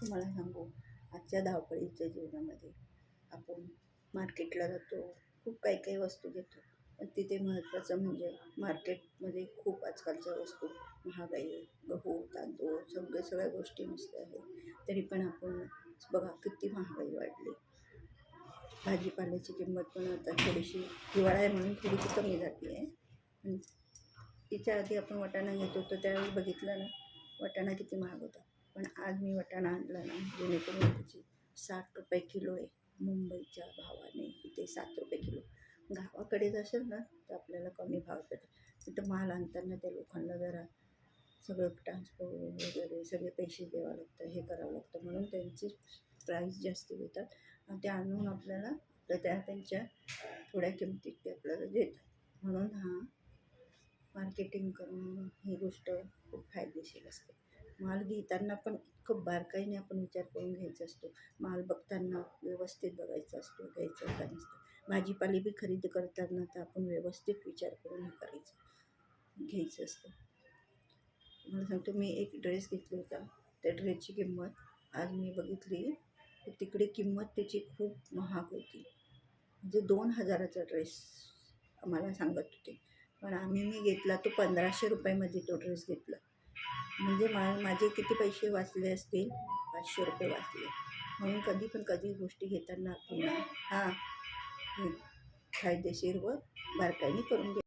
तुम्हाला सांगू, आजच्या धावपळीच्या जीवनामध्ये आपण मार्केटला जातो, खूप काही काही वस्तू घेतो, पण तिथे महत्त्वाचं म्हणजे मार्केटमध्ये खूप आजकालच्या वस्तू महागाई आहे. गहू, तांदूळ सगळ्या गोष्टी मस्त आहे. तरी पण आपण बघा किती महागाई वाढली. भाजीपाल्याची किंमत पण आता थोडीशी हिवाळा आहे म्हणून थोडीशी कमी झाली आहे. पण तिच्या आधी आपण वाटाणा घेत होतो त्यावेळी बघितलं ना, वाटाणा किती महाग होता. पण आज मी वाटाणा आणला ना, जेणेकरून त्याची 60 रुपये किलो आहे. मुंबईच्या भावाने इथे 7 रुपये किलो. गावाकडे असेल ना तर आपल्याला कमी भाव भेटेल. तिथं माल आणताना त्या लोकांना जरा सगळं ट्रान्सपोर्ट वगैरे सगळे पैसे द्यावं लागतं, हे करावं लागतं, म्हणून त्यांची प्राईस जास्त देतात आणि ते आणून आपल्याला त्यांच्या थोड्या किमतीत ते आपल्याला देतात. म्हणून मार्केटिंग करणं ही गोष्ट खूप फायदेशीर असते. माल घेताना पण इतकं बारकाईने आपण विचार करून घ्यायचा असतो. माल बघताना व्यवस्थित बघायचा असतो, घ्यायचं का नसतं. भाजीपाले बी खरेदी करताना तर आपण व्यवस्थित विचार करून हे करायचं, घ्यायचं असतं. मला सांगतो, मी एक ड्रेस घेतला होता. त्या ड्रेसची किंमत आज मी बघितली तर तिकडे किंमत त्याची खूप महाग होती. म्हणजे 2,000चा ड्रेस आम्हाला सांगत होते, पण मी घेतला तो 1,500 रुपयामध्ये तो ड्रेस घेतला. म्हणजे माझे किती पैसे वाचले असतील, 500 रुपये वाचले. म्हणून कधी गोष्टी घेताना आपण फायदेशीर व बारकाईने करून घ्या.